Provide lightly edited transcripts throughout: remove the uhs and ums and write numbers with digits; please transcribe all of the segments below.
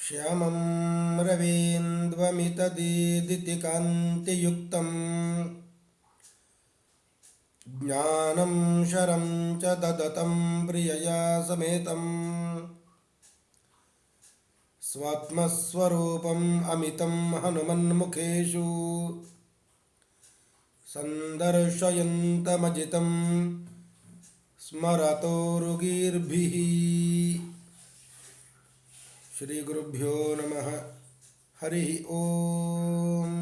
श्यामं रवीन्द्वमितदीदितिकान्तियुक्तं ज्ञानं शरं च ददतं प्रियया समेतं स्वात्मस्वरूपम् अमितं हनुमन्मुखेषु सन्दर्शयन्तमजितं स्मरतोरुगीर्भिः। श्री गुरुभ्यो नमः। हरि ओम।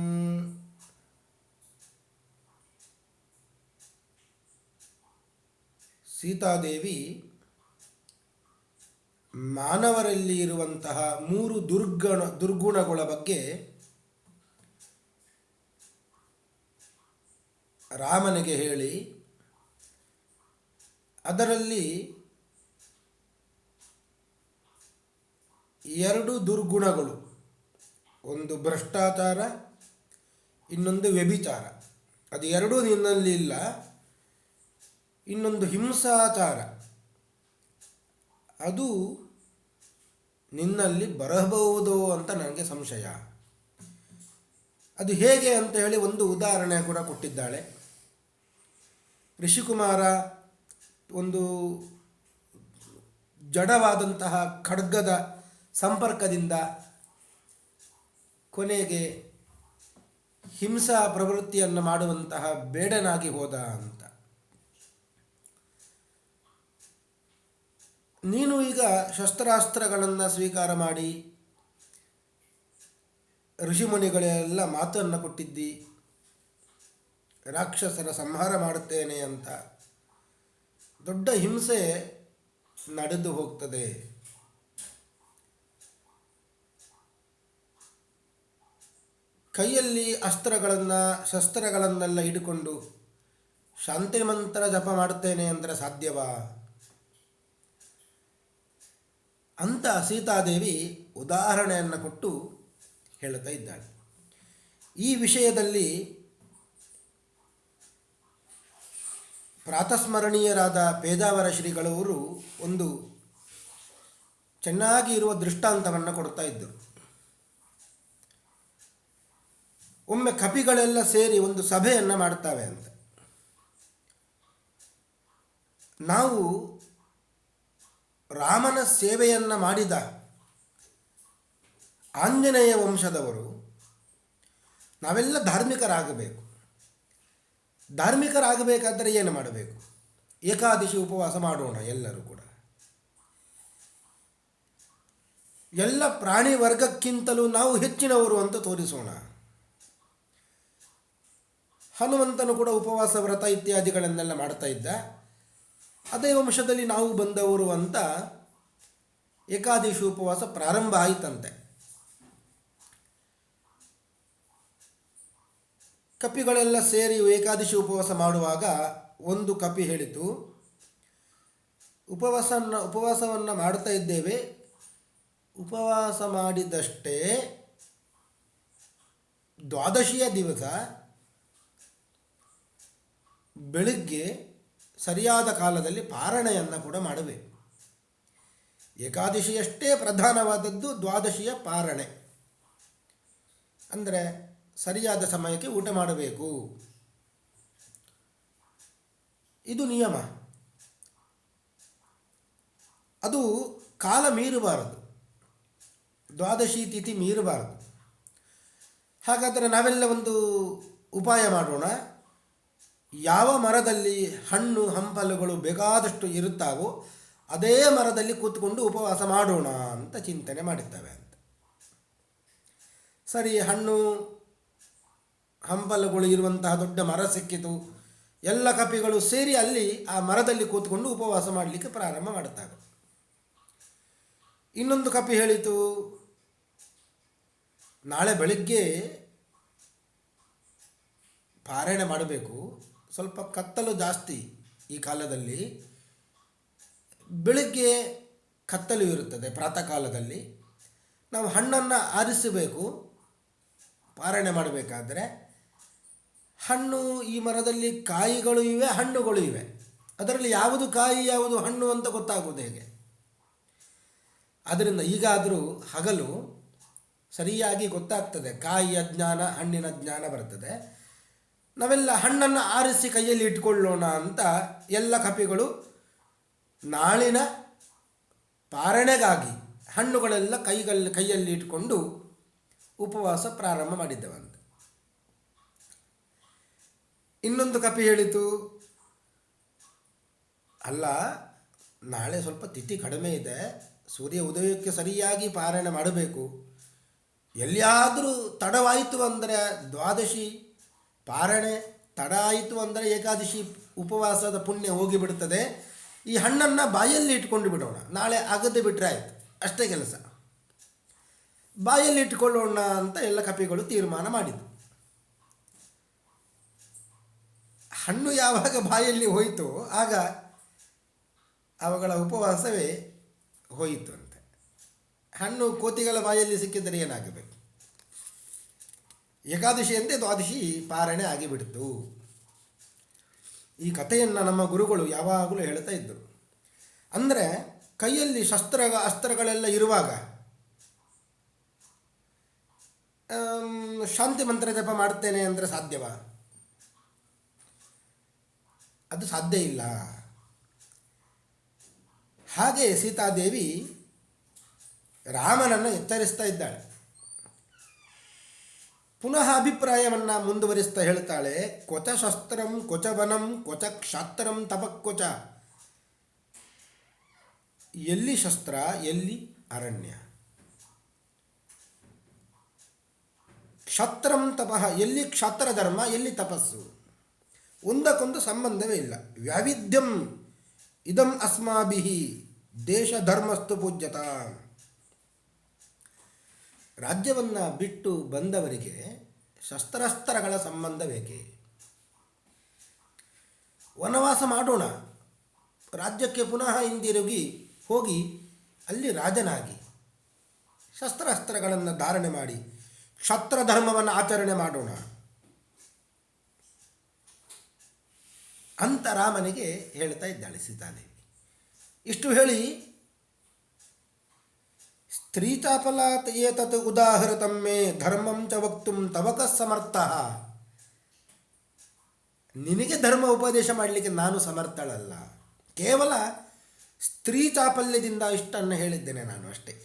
ಸೀತಾದೇವಿ ಮಾನವರಲ್ಲಿ ಇರುವಂತಹ ಮೂರು ದುರ್ಗುಣಗಳ ಬಗ್ಗೆ ರಾಮನಿಗೆ ಹೇಳಿ, ಅದರಲ್ಲಿ ಎರಡು ದುರ್ಗುಣಗಳು, ಒಂದು ಭ್ರಷ್ಟಾಚಾರ, ಇನ್ನೊಂದು ವ್ಯಭಿಚಾರ. ಅದು ಎರಡೂ ನಿನ್ನಲ್ಲಿ ಇಲ್ಲ. ಇನ್ನೊಂದು ಹಿಂಸಾಚಾರ, ಅದು ನಿನ್ನಲ್ಲಿ ಬರಬಹುದು ಅಂತ ನನಗೆ ಸಂಶಯ. ಅದು ಹೇಗೆ ಅಂತ ಹೇಳಿ ಒಂದು ಉದಾಹರಣೆ ಕೂಡ ಕೊಟ್ಟಿದ್ದಾಳೆ. ಋಷಿಕುಮಾರ ಒಂದು ಜಡವಾದಂತಹ ಖಡ್ಗದ ಸಂಪರ್ಕದಿಂದ ಕೊನೆಗೆ ಹಿಂಸಾ ಪ್ರವೃತ್ತಿಯನ್ನು ಮಾಡುವಂತಹ ಬೇಡನಾಗಿ ಹೋದ ಅಂತ. ನೀನು ಈಗ ಶಸ್ತ್ರಾಸ್ತ್ರಗಳನ್ನು ಸ್ವೀಕಾರ ಮಾಡಿ ಋಷಿಮುನಿಗಳೆಲ್ಲ ಮಾತನ್ನು ಕೊಟ್ಟಿದ್ದಿ, ರಾಕ್ಷಸರ ಸಂಹಾರ ಮಾಡುತ್ತೇನೆ ಅಂತ. ದೊಡ್ಡ ಹಿಂಸೆ ನಡೆದು ಹೋಗ್ತದೆ. ಕೈಯಲ್ಲಿ ಶಸ್ತ್ರಗಳನ್ನೆಲ್ಲ ಹಿಡಿಕೊಂಡು ಶಾಂತಿ ಮಂತ್ರ ಜಪ ಮಾಡುತ್ತೇನೆ ಅಂದರೆ ಸಾಧ್ಯವಾ ಅಂತ ಸೀತಾದೇವಿ ಉದಾಹರಣೆಯನ್ನು ಕೊಟ್ಟು ಹೇಳುತ್ತಾ ಇದ್ದಾಳೆ. ಈ ವಿಷಯದಲ್ಲಿ ಪ್ರಾತಸ್ಮರಣೀಯರಾದ ಪೇಜಾವರ ಶ್ರೀಗಳವರು ಒಂದು ಚೆನ್ನಾಗಿ ಇರುವ ದೃಷ್ಟಾಂತವನ್ನು ಕೊಡ್ತಾ ಇದ್ದರು. ಒಮ್ಮೆ ಕಪಿಗಳೆಲ್ಲ ಸೇರಿ ಒಂದು ಸಭೆಯನ್ನು ಮಾಡ್ತಾವೆ ಅಂತ. ನಾವು ರಾಮನ ಸೇವೆಯನ್ನು ಮಾಡಿದ ಆಂಜನೇಯ ವಂಶದವರು ನಾವೆಲ್ಲ ಧಾರ್ಮಿಕರಾಗಬೇಕು. ಧಾರ್ಮಿಕರಾಗಬೇಕಾದರೆ ಏನು ಮಾಡಬೇಕು? ಏಕಾದಶಿ ಉಪವಾಸ ಮಾಡೋಣ ಎಲ್ಲರೂ ಕೂಡ. ಎಲ್ಲ ಪ್ರಾಣಿ ವರ್ಗಕ್ಕಿಂತಲೂ ನಾವು ಹೆಚ್ಚಿನವರು ಅಂತ ತೋರಿಸೋಣ. ಹನುಮಂತನು ಕೂಡ ಉಪವಾಸ ವ್ರತ ಇತ್ಯಾದಿಗಳನ್ನೆಲ್ಲ ಮಾಡ್ತಾ ಇದ್ದ. ಅದೇ ವಂಶದಲ್ಲಿ ನಾವು ಬಂದವರು ಅಂತ ಏಕಾದಶಿ ಉಪವಾಸ ಪ್ರಾರಂಭ ಆಯಿತಂತೆ. ಕಪಿಗಳೆಲ್ಲ ಸೇರಿ ಏಕಾದಶಿ ಉಪವಾಸ ಮಾಡುವಾಗ ಒಂದು ಕಪಿ ಹೇಳಿತು, ಉಪವಾಸವನ್ನು ಮಾಡ್ತಾ ಇದ್ದೇವೆ, ಉಪವಾಸ ಮಾಡಿದಷ್ಟೇ ದ್ವಾದಶಿಯ ದಿವಸ ಬೆಳಿಗ್ಗೆ ಸರಿಯಾದ ಕಾಲದಲ್ಲಿ ಪಾರಣೆಯನ್ನು ಕೂಡ ಮಾಡಬೇಕು. ಏಕಾದಶಿಯಷ್ಟೇ ಪ್ರಧಾನವಾದದ್ದು ದ್ವಾದಶಿಯ ಪಾರಣೆ. ಅಂದರೆ ಸರಿಯಾದ ಸಮಯಕ್ಕೆ ಊಟ ಮಾಡಬೇಕು, ಇದು ನಿಯಮ. ಅದು ಕಾಲ ಮೀರಬಾರದು, ದ್ವಾದಶಿ ತಿಥಿ ಮೀರಬಾರದು. ಹಾಗಾದರೆ ನಾವೆಲ್ಲ ಒಂದು ಉಪಾಯ ಮಾಡೋಣ. ಯಾವ ಮರದಲ್ಲಿ ಹಣ್ಣು ಹಂಪಲುಗಳು ಬೇಕಾದಷ್ಟು ಇರುತ್ತಾವೋ ಅದೇ ಮರದಲ್ಲಿ ಕೂತ್ಕೊಂಡು ಉಪವಾಸ ಮಾಡೋಣ ಅಂತ ಚಿಂತನೆ ಮಾಡಿದ್ದೇವೆ ಅಂತ. ಸರಿ, ಹಣ್ಣು ಹಂಪಲುಗಳು ಇರುವಂತಹ ದೊಡ್ಡ ಮರ ಸಿಕ್ಕಿತು. ಎಲ್ಲ ಕಪಿಗಳು ಸೇರಿ ಅಲ್ಲಿ ಆ ಮರದಲ್ಲಿ ಕೂತ್ಕೊಂಡು ಉಪವಾಸ ಮಾಡಲಿಕ್ಕೆ ಪ್ರಾರಂಭ ಮಾಡುತ್ತವೆ. ಇನ್ನೊಂದು ಕಪಿ ಹೇಳಿತು, ನಾಳೆ ಬೆಳಿಗ್ಗೆ ಪಾರಾಯಣ ಮಾಡಬೇಕು, ಸ್ವಲ್ಪ ಕತ್ತಲು ಜಾಸ್ತಿ ಈ ಕಾಲದಲ್ಲಿ, ಬೆಳಗ್ಗೆ ಕತ್ತಲು ಇರುತ್ತದೆ ಪ್ರಾತಃ ಕಾಲದಲ್ಲಿ, ನಾವು ಹಣ್ಣನ್ನು ಆರಿಸಬೇಕು ಪಾರಾಯಣ ಮಾಡಬೇಕಾದ್ರೆ. ಹಣ್ಣು ಈ ಮರದಲ್ಲಿ ಕಾಯಿಗಳು ಇವೆ, ಹಣ್ಣುಗಳು ಇವೆ, ಅದರಲ್ಲಿ ಯಾವುದು ಕಾಯಿ ಯಾವುದು ಹಣ್ಣು ಅಂತ ಗೊತ್ತಾಗುವುದು ಹೇಗೆ? ಆದ್ದರಿಂದ ಈಗಾದರೂ ಹಗಲು ಸರಿಯಾಗಿ ಗೊತ್ತಾಗ್ತದೆ. ಕಾಯಿಯ ಜ್ಞಾನ, ಹಣ್ಣಿನ ಜ್ಞಾನ ಬರ್ತದೆ. ನಾವೆಲ್ಲ ಹಣ್ಣನ್ನು ಆರಿಸಿ ಕೈಯಲ್ಲಿ ಇಟ್ಕೊಳ್ಳೋಣ ಅಂತ ಎಲ್ಲ ಕಪಿಗಳು ನಾಳಿನ ಪಾರಣೆಗಾಗಿ ಹಣ್ಣುಗಳೆಲ್ಲ ಕೈಯಲ್ಲಿ ಇಟ್ಕೊಂಡು ಉಪವಾಸ ಪ್ರಾರಂಭ ಮಾಡಿದ್ದವಂತೆ. ಇನ್ನೊಂದು ಕಪಿ ಹೇಳಿತು, ಅಲ್ಲ, ನಾಳೆ ಸ್ವಲ್ಪ ತಿಥಿ ಕಡಿಮೆ ಇದೆ, ಸೂರ್ಯ ಉದಯಕ್ಕೆ ಸರಿಯಾಗಿ ಪಾರಾಯಣ ಮಾಡಬೇಕು. ಎಲ್ಲಿಯಾದರೂ ತಡವಾಯಿತು ಅಂದರೆ ದ್ವಾದಶಿ ಪಾರಣೆ, ತಡ ಆಯಿತು ಅಂದರೆ ಏಕಾದಶಿ ಉಪವಾಸದ ಪುಣ್ಯ ಹೋಗಿಬಿಡ್ತದೆ. ಈ ಹಣ್ಣನ್ನು ಬಾಯಲ್ಲಿ ಇಟ್ಕೊಂಡು ಬಿಡೋಣ, ನಾಳೆ ಆಗದೆ ಬಿಟ್ಟರೆ ಆಯಿತು, ಅಷ್ಟೇ ಕೆಲಸ. ಬಾಯಲ್ಲಿ ಇಟ್ಕೊಳ್ಳೋಣ ಅಂತ ಎಲ್ಲ ಕಪಿಗಳು ತೀರ್ಮಾನ ಮಾಡಿತು. ಹಣ್ಣು ಯಾವಾಗ ಬಾಯಲ್ಲಿ ಹೋಯಿತು ಆಗ ಅವುಗಳ ಉಪವಾಸವೇ ಹೋಯಿತು ಅಂತೆ. ಹಣ್ಣು ಕೋತಿಗಳ ಬಾಯಲ್ಲಿ ಸಿಕ್ಕಿದರೆ ಏನಾಗಬೇಕು? ಏಕಾದಶಿಯಂತೆ ದ್ವಾದಶಿ ಪಾರಣೆ ಆಗಿಬಿಡ್ತು. ಈ ಕಥೆಯನ್ನು ನಮ್ಮ ಗುರುಗಳು ಯಾವಾಗಲೂ ಹೇಳ್ತಾ ಇದ್ದರು. ಅಂದರೆ ಕೈಯಲ್ಲಿ ಅಸ್ತ್ರಗಳೆಲ್ಲ ಇರುವಾಗ ಶಾಂತಿ ಮಂತ್ರ ಜಪ ಮಾಡ್ತೇನೆ ಅಂದರೆ ಸಾಧ್ಯವಾ? ಅದು ಸಾಧ್ಯ ಇಲ್ಲ. ಹಾಗೆ ಸೀತಾದೇವಿ ರಾಮನನ್ನು ಎಚ್ಚರಿಸ್ತಾ ಇದ್ದಾಳೆ. ಪುನಃ ಅಭಿಪ್ರಾಯವನ್ನು ಮುಂದುವರಿಸ್ತಾ ಹೇಳ್ತಾಳೆ, ಕ್ವಚ ಶಸ್ತ್ರಂ ಕ್ವಚ ವನಂ ಕ್ವಚ ಕ್ಷಾತ್ರಂ ತಪಕ್ವಚ. ಎಲ್ಲಿ ಶಸ್ತ್ರ, ಎಲ್ಲಿ ಅರಣ್ಯ. ಕ್ಷಾತ್ರಂ ತಪಃ, ಎಲ್ಲಿ ಕ್ಷಾತ್ರ ಧರ್ಮ, ಎಲ್ಲಿ ತಪಸ್ಸು. ಒಂದಕ್ಕೊಂದು ಸಂಬಂಧವೇ ಇಲ್ಲ. ವ್ಯಾವಿಧ್ಯಂ ಇದಂ ಅಸ್ಮಾಭಿಃ ದೇಶ ಧರ್ಮಸ್ತು ಪೂಜ್ಯತ. ರಾಜ್ಯವನ್ನು ಬಿಟ್ಟು ಬಂದವರಿಗೆ ಶಸ್ತ್ರಾಸ್ತ್ರಗಳ ಸಂಬಂಧ ಬೇಕೇ? ವನವಾಸ ಮಾಡೋಣ, ರಾಜ್ಯಕ್ಕೆ ಪುನಃ ಹಿಂದಿರುಗಿ ಹೋಗಿ ಅಲ್ಲಿ ರಾಜನಾಗಿ ಶಸ್ತ್ರಾಸ್ತ್ರಗಳನ್ನು ಧಾರಣೆ ಮಾಡಿ ಕ್ಷತ್ರ ಧರ್ಮವನ್ನು ಆಚರಣೆ ಮಾಡೋಣ ಅಂತ ರಾಮನಿಗೆ ಹೇಳ್ತಾ ಇದ್ದಾಳೆ ಸೀತಾದೇವಿ. ಇಷ್ಟು ಹೇಳಿ, ಸ್ತ್ರೀಚಾಪಲಾತ್ ಏತತ್ ಉದಾಹೃತಂ ಮೇ ಧರ್ಮಂ ಚ ವಕ್ತುಂ ತವಕ ಸಮರ್ಥ. ನಿನಗೆ ಧರ್ಮ ಉಪದೇಶ ಮಾಡಲಿಕ್ಕೆ ನಾನು ಸಮರ್ಥಳಲ್ಲ, ಕೇವಲ ಸ್ತ್ರೀ ಚಾಪಲ್ಯದಿಂದ ಇಷ್ಟನ್ನು ಹೇಳಿದ್ದೇನೆ ನಾನು ಅಷ್ಟೇ.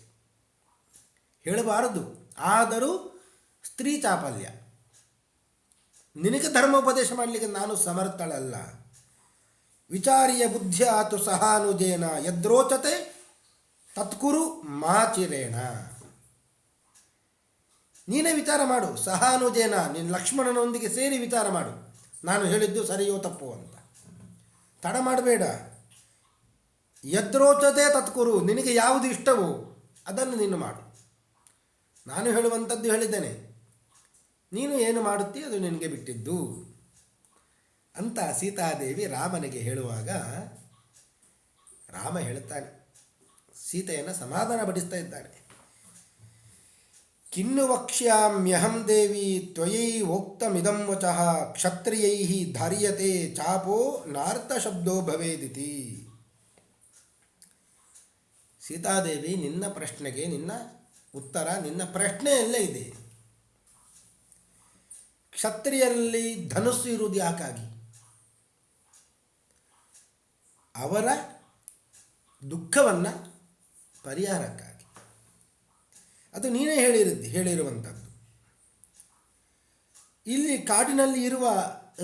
ಹೇಳಬಾರದು, ಆದರೂ ಸ್ತ್ರೀ ಚಾಪಲ್ಯ. ನಿನಗೆ ಧರ್ಮ ಉಪದೇಶ ಮಾಡಲಿಕ್ಕೆ ನಾನು ಸಮರ್ಥಳಲ್ಲ. ವಿಚಾರ್ಯ ಬುದ್ಧ್ಯಾತು ಸಹಾನುಜೇನ ಯದ್ರೋಚತೆ ತತ್ಕುರು ಮಾಚಿರೇಣ. ನೀನೇ ವಿಚಾರ ಮಾಡು, ಸಹಾನುಜೇನ, ನಿನ್ನ ಲಕ್ಷ್ಮಣನೊಂದಿಗೆ ಸೇರಿ ವಿಚಾರ ಮಾಡು, ನಾನು ಹೇಳಿದ್ದು ಸರಿಯೋ ತಪ್ಪು ಅಂತ. ತಡ ಮಾಡಬೇಡ. ಯದ್ರೋಚತೆ ತತ್ಕುರು, ನಿನಗೆ ಯಾವುದು ಇಷ್ಟವೋ ಅದನ್ನು ನೀನು ಮಾಡು. ನಾನು ಹೇಳುವಂಥದ್ದು ಹೇಳಿದ್ದೇನೆ, ನೀನು ಏನು ಮಾಡುತ್ತೀ ಅದು ನಿನಗೆ ಬಿಟ್ಟಿದ್ದು ಅಂತ ಸೀತಾದೇವಿ ರಾಮನಿಗೆ ಹೇಳುವಾಗ ರಾಮ ಹೇಳುತ್ತಾನೆ, ಸೀತೆಯನ್ನು ಸಮಾಧಾನ ಪಡಿಸ್ತಾ ಇದ್ದಾನೆ. ಕಿನ್ನು ವಕ್ಷ್ಯಾಮ್ಯಹಂ ದೇವಿ ತ್ವಯೈವೋಕ್ತಮಿದಂ ವಚಃ ಕ್ಷತ್ರಿಯೈಃ ಧಾರ್ಯತೆ ಚಾಪೋ ನಾರ್ಥ ಶಬ್ದೋ ಭವೇದಿತಿ. ಸೀತಾದೇವಿ, ನಿನ್ನ ಪ್ರಶ್ನೆಗೆ ನಿನ್ನ ಉತ್ತರ ನಿನ್ನ ಪ್ರಶ್ನೆಯಲ್ಲೇ ಇದೆ. ಕ್ಷತ್ರಿಯರಲ್ಲಿ ಧನುಸ್ಸು ಇರುವುದು ಯಾಕಾಗಿ? ಅವರ ದುಃಖವನ್ನು ಪರಿಹಾರಕ್ಕಾಗಿ. ಅದು ನೀನೇ ಹೇಳಿರುವಂಥದ್ದು. ಇಲ್ಲಿ ಕಾಡಿನಲ್ಲಿ ಇರುವ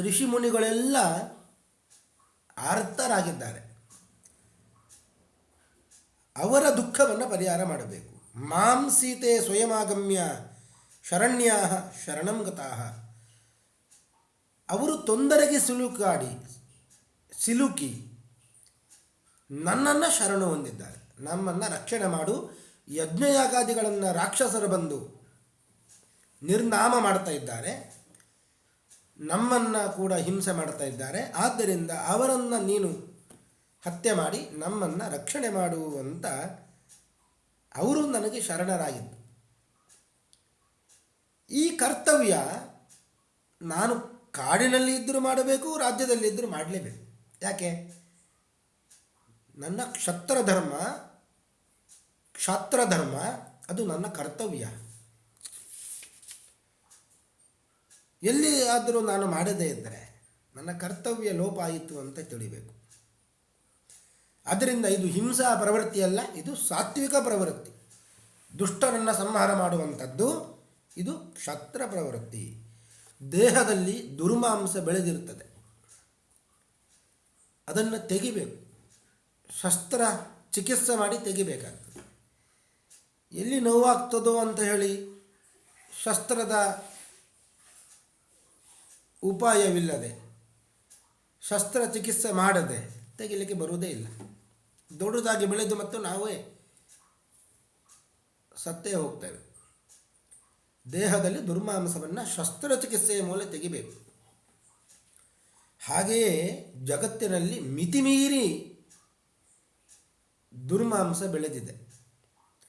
ಋಷಿ ಮುನಿಗಳೆಲ್ಲ ಆರ್ತರಾಗಿದ್ದಾರೆ, ಅವರ ದುಃಖವನ್ನು ಪರಿಹಾರ ಮಾಡಬೇಕು. ಮಾಂ ಸೀತೆ ಸ್ವಯಮಾಗಮ್ಯ ಶರಣ್ಯಾ ಶರಣಂ ಗತಾಃ. ಅವರು ತೊಂದರೆಗೆ ಸಿಲುಕಿ ನನ್ನನ್ನು ಶರಣು ಹೊಂದಿದ್ದಾರೆ. ನಮ್ಮನ್ನು ರಕ್ಷಣೆ ಮಾಡು. ಯಜ್ಞಯಾಗಾದಿಗಳನ್ನು ರಾಕ್ಷಸರು ಬಂದು ನಿರ್ನಾಮ ಮಾಡ್ತಾ ಇದ್ದಾರೆ, ನಮ್ಮನ್ನು ಕೂಡ ಹಿಂಸೆ ಮಾಡ್ತಾ ಇದ್ದಾರೆ. ಆದ್ದರಿಂದ ಅವರನ್ನು ನೀನು ಹತ್ಯೆ ಮಾಡಿ ನಮ್ಮನ್ನು ರಕ್ಷಣೆ ಮಾಡುವಂತ ಅವರು ನನಗೆ ಶರಣರಾಗಿದ್ದು. ಈ ಕರ್ತವ್ಯ ನಾನು ಕಾಡಿನಲ್ಲಿ ಇದ್ದರೂ ಮಾಡಬೇಕು, ರಾಜ್ಯದಲ್ಲಿ ಇದ್ದರೂ ಮಾಡಲೇಬೇಕು. ಯಾಕೆ? ನನ್ನ ಕ್ಷಾತ್ರ ಧರ್ಮ ಅದು ನನ್ನ ಕರ್ತವ್ಯ. ಎಲ್ಲಿ ಆದರೂ ನಾನು ಮಾಡದೇ ಇದ್ದರೆ ನನ್ನ ಕರ್ತವ್ಯ ಲೋಪ ಆಯಿತು ಅಂತ ತಿಳಿಬೇಕು. ಆದ್ದರಿಂದ ಇದು ಹಿಂಸಾ ಪ್ರವೃತ್ತಿಯಲ್ಲ, ಇದು ಸಾತ್ವಿಕ ಪ್ರವೃತ್ತಿ. ದುಷ್ಟರನ್ನು ಸಂಹಾರ ಮಾಡುವಂಥದ್ದು ಇದು ಕ್ಷತ್ರ ಪ್ರವೃತ್ತಿ. ದೇಹದಲ್ಲಿ ದುರ್ಮಾಂಸ ಬೆಳೆದಿರ್ತದೆ, ಅದನ್ನು ತೆಗಿಬೇಕು. ಶಸ್ತ್ರ ಚಿಕಿತ್ಸೆ ಮಾಡಿ ತೆಗಿಬೇಕಾಗ್ತದೆ. ಎಲ್ಲಿ ನೋವಾಗ್ತದೋ ಅಂತ ಹೇಳಿ ಶಸ್ತ್ರದ ಉಪಾಯವಿಲ್ಲದೆ, ಶಸ್ತ್ರಚಿಕಿತ್ಸೆ ಮಾಡದೆ ತೆಗಿಲಿಕ್ಕೆ ಬರುವುದೇ ಇಲ್ಲ. ದೊಡ್ಡದಾಗಿ ಬೆಳೆದು ಮತ್ತು ನಾವೇ ಸತ್ತೇ ಹೋಗ್ತೇವೆ. ದೇಹದಲ್ಲಿ ದುರ್ಮಾಂಸವನ್ನು ಶಸ್ತ್ರಚಿಕಿತ್ಸೆಯ ಮೂಲಕ ತೆಗಿಬೇಕು. ಹಾಗೆಯೇ ಜಗತ್ತಿನಲ್ಲಿ ಮಿತಿಮೀರಿ ದುರ್ಮಾಂಸ ಬೆಳೆದಿದೆ,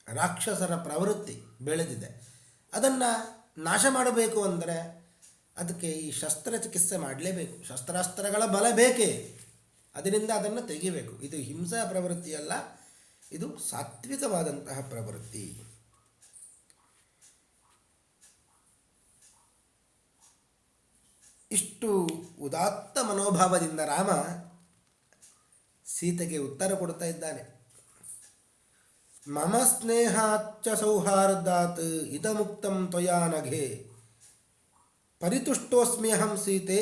ರಾಕ್ಷಸರ ಪ್ರವೃತ್ತಿ ಬೆಳೆದಿದೆ. ಅದನ್ನು ನಾಶ ಮಾಡಬೇಕು ಅಂದರೆ ಅದಕ್ಕೆ ಈ ಶಸ್ತ್ರಚಿಕಿತ್ಸೆ ಮಾಡಲೇಬೇಕು. ಶಸ್ತ್ರಾಸ್ತ್ರಗಳ ಬಲ ಬೇಕೇ, ಅದರಿಂದ ಅದನ್ನು ತೆಗಿಬೇಕು. ಇದು ಹಿಂಸಾ ಪ್ರವೃತ್ತಿಯಲ್ಲ, ಇದು ಸಾತ್ವಿಕವಾದಂತಹ ಪ್ರವೃತ್ತಿ. ಇಷ್ಟು ಉದಾತ್ತ ಮನೋಭಾವದಿಂದ ರಾಮ ಸೀತೆಗೆ ಉತ್ತರ ಕೊಡ್ತಾ ಇದ್ದಾನೆ. ಮಮ ಸ್ನೇಹಾಚ್ಚ ಸೌಹಾರ್ದಾತ್ ಇದಮುಕ್ತಂ ತ್ವಯಾ ನಘೆ ಪರಿತುಷ್ಟೋಸ್ಮ್ಯಹಂ ಸೀತೆ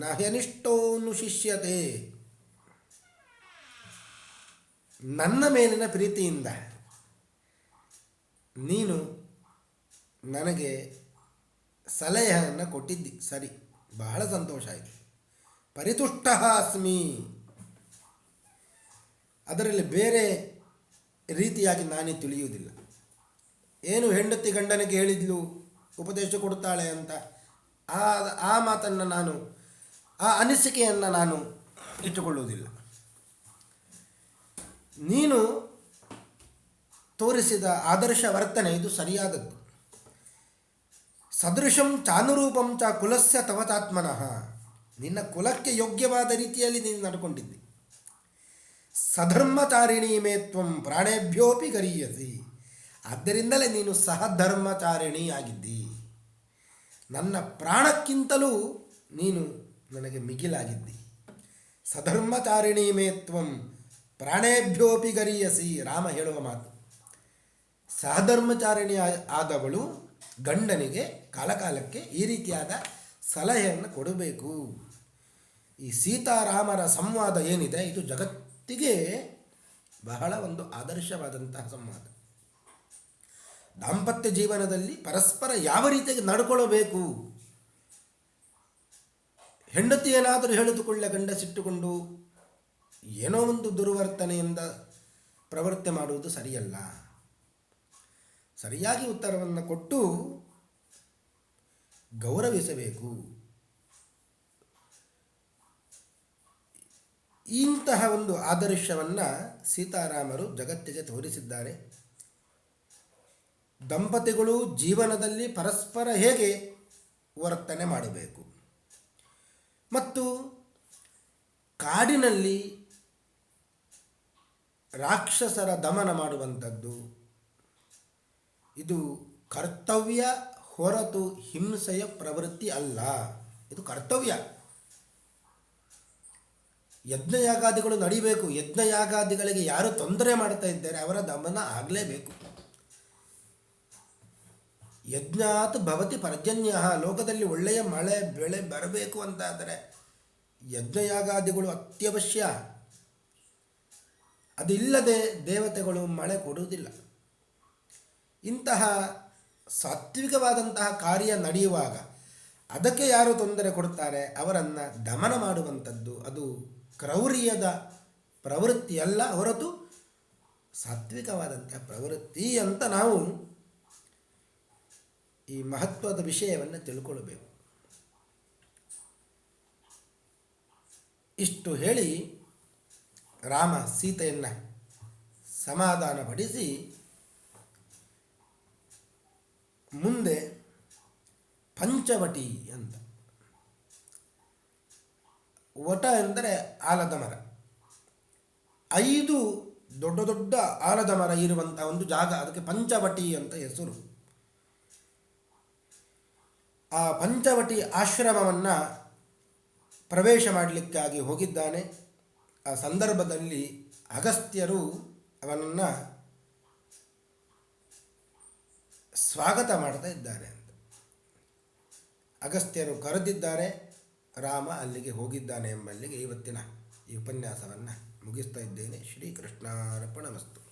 ನಹ್ಯನಿಷ್ಠೋನುಶಿಷ್ಯತೆ. ನನ್ನ ಮೇಲಿನ ಪ್ರೀತಿಯಿಂದ ನೀನು ನನಗೆ ಸಲಹೆಯನ್ನು ಕೊಟ್ಟಿದ್ದಿ, ಸರಿ, ಬಹಳ ಸಂತೋಷ ಆಯಿತು. ಪರಿತುಷ್ಟ ಅಸ್ಮಿ, ಅದರಲ್ಲಿ ಬೇರೆ ರೀತಿಯಾಗಿ ನಾನೇ ತಿಳಿಯುವುದಿಲ್ಲ. ಏನು ಹೆಂಡತಿ ಗಂಡನಿಗೆ ಹೇಳಿದ್ಲು, ಉಪದೇಶ ಕೊಡ್ತಾಳೆ ಅಂತ ಆ ಮಾತನ್ನು ನಾನು, ಆ ಅನಿಸಿಕೆಯನ್ನು ನಾನು ಇಟ್ಟುಕೊಳ್ಳುವುದಿಲ್ಲ. ನೀನು ತೋರಿಸಿದ ಆದರ್ಶ ವರ್ತನೆ ಇದು ಸರಿಯಾದದ್ದು. ಸದೃಶಂ ಚಾನುರೂಪಂ ಚ ಕುಲಸ್ಯ ತವತಾತ್ಮನಃ, ನಿನ್ನ ಕುಲಕ್ಕೆ ಯೋಗ್ಯವಾದ ರೀತಿಯಲ್ಲಿ ನೀನು ನಡ್ಕೊಂಡಿದ್ದಿ. ಸಧರ್ಮಚಾರಿಣಿ ಮೇ ತ್ವಂ ಪ್ರಾಣೇಭ್ಯೋಪಿ ಗರೀಯಸಿ, ಆದ್ದರಿಂದಲೇ ನೀನು ಸಹಧರ್ಮಚಾರಿಣಿ ಆಗಿದ್ದಿ. ನನ್ನ ಪ್ರಾಣಕ್ಕಿಂತಲೂ ನೀನು ನನಗೆ ಮಿಗಿಲಾಗಿದ್ದಿ. ಸಧರ್ಮಚಾರಿಣಿ ಮೇ ತ್ವಂ ಪ್ರಾಣೇಭ್ಯೋಪಿ ಗರೀಯಸಿ, ರಾಮ ಹೇಳುವ ಮಾತು. ಸಹಧರ್ಮಚಾರಿಣಿ ಆದವಳು ಗಂಡನಿಗೆ ಕಾಲಕಾಲಕ್ಕೆ ಈ ರೀತಿಯಾದ ಸಲಹೆಯನ್ನು ಕೊಡಬೇಕು. ಈ ಸೀತಾರಾಮರ ಸಂವಾದ ಏನಿದೆ ಇದು ಜಗತ್ತಿಗೆ ಬಹಳ ಒಂದು ಆದರ್ಶವಾದಂತಹ ಸಂವಾದ. ದಾಂಪತ್ಯ ಜೀವನದಲ್ಲಿ ಪರಸ್ಪರ ಯಾವ ರೀತಿಯಾಗಿ ನಡ್ಕೊಳ್ಳಬೇಕು. ಹೆಂಡತಿ ಏನಾದರೂ ಹೇಳಿದುಕೊಳ್ಳೆ ಗಂಡ ಸಿಟ್ಟುಕೊಂಡು ಏನೋ ಒಂದು ದುರ್ವರ್ತನೆಯಿಂದ ಪ್ರವೃತ್ತಿ ಮಾಡುವುದು ಸರಿಯಲ್ಲ. ಸರಿಯಾಗಿ ಉತ್ತರವನ್ನು ಕೊಟ್ಟು ಗೌರವಿಸಬೇಕು. ಇಂತಹ ಒಂದು ಆದರ್ಶವನ್ನು ಸೀತಾರಾಮರು ಜಗತ್ತಿಗೆ ತೋರಿಸಿದ್ದಾರೆ. ದಂಪತಿಗಳು ಜೀವನದಲ್ಲಿ ಪರಸ್ಪರ ಹೇಗೆ ವರ್ತನೆ ಮಾಡಬೇಕು ಮತ್ತು ಕಾಡಿನಲ್ಲಿ ರಾಕ್ಷಸರ ದಮನ ಮಾಡುವಂಥದ್ದು ಇದು ಕರ್ತವ್ಯ ಹೊರತು ಹಿಂಸೆಯ ಪ್ರವೃತ್ತಿ ಅಲ್ಲ, ಇದು ಕರ್ತವ್ಯ. ಯಜ್ಞಯಾಗಾದಿಗಳು ನಡಿಬೇಕು. ಯಜ್ಞಯಾಗಾದಿಗಳಿಗೆ ಯಾರು ತೊಂದರೆ ಮಾಡ್ತಾ ಇದ್ದಾರೆ ಅವರ ದಮನ ಆಗಲೇಬೇಕು. ಯಜ್ಞಾತ್ ಭವತಿ ಪರ್ಜನ್ಯ, ಲೋಕದಲ್ಲಿ ಒಳ್ಳೆಯ ಮಳೆ ಬೆಳೆ ಬರಬೇಕು ಅಂತಾದರೆ ಯಜ್ಞಯಾಗಾದಿಗಳು ಅತ್ಯವಶ್ಯ. ಅದಿಲ್ಲದೆ ದೇವತೆಗಳು ಮಳೆ ಕೊಡುವುದಿಲ್ಲ. ಇಂತಹ ಸಾತ್ವಿಕವಾದಂತಹ ಕಾರ್ಯ ನಡೆಯುವಾಗ ಅದಕ್ಕೆ ಯಾರು ತೊಂದರೆ ಕೊಡ್ತಾರೆ ಅವರನ್ನು ದಮನ ಮಾಡುವಂಥದ್ದು ಅದು ಕ್ರೌರ್ಯದ ಪ್ರವೃತ್ತಿಯಲ್ಲ ಹೊರತು ಸಾತ್ವಿಕವಾದಂತಹ ಪ್ರವೃತ್ತಿ ಅಂತ ನಾವು ಈ ಮಹತ್ವದ ವಿಷಯವನ್ನು ತಿಳ್ಕೊಳ್ಬೇಕು. ಇಷ್ಟು ಹೇಳಿ ರಾಮ ಸೀತೆಯನ್ನು ಸಮಾಧಾನಪಡಿಸಿ ಮುಂದೆ ಪಂಚವಟಿ ಅಂತ, ವಟ ಎಂದರೆ ಆಲದ ಮರ, 5 ದೊಡ್ಡ ದೊಡ್ಡ ಆಲದ ಮರ ಇರುವಂಥ ಒಂದು ಜಾಗ, ಅದಕ್ಕೆ ಪಂಚವಟಿ ಅಂತ ಹೆಸರು. ಆ ಪಂಚವಟಿ ಆಶ್ರಮವನ್ನು ಪ್ರವೇಶ ಮಾಡಲಿಕ್ಕಾಗಿ ಹೋಗಿದ್ದಾನೆ. ಆ ಸಂದರ್ಭದಲ್ಲಿ ಅಗಸ್ತ್ಯರು ಅವನನ್ನು ಸ್ವಾಗತ ಮಾಡ್ತಾ ಇದ್ದಾರೆ ಅಂತ. ಅಗಸ್ತ್ಯರು ಕರೆದಿದ್ದಾರೆ, ರಾಮ ಅಲ್ಲಿಗೆ ಹೋಗಿದ್ದಾನೆ ಎಂಬಲ್ಲಿಗೆ ಇವತ್ತಿನ ಈ ಉಪನ್ಯಾಸವನ್ನು ಮುಗಿಸ್ತಾ ಇದ್ದೇನೆ. ಶ್ರೀಕೃಷ್ಣಾರ್ಪಣಮಸ್ತು.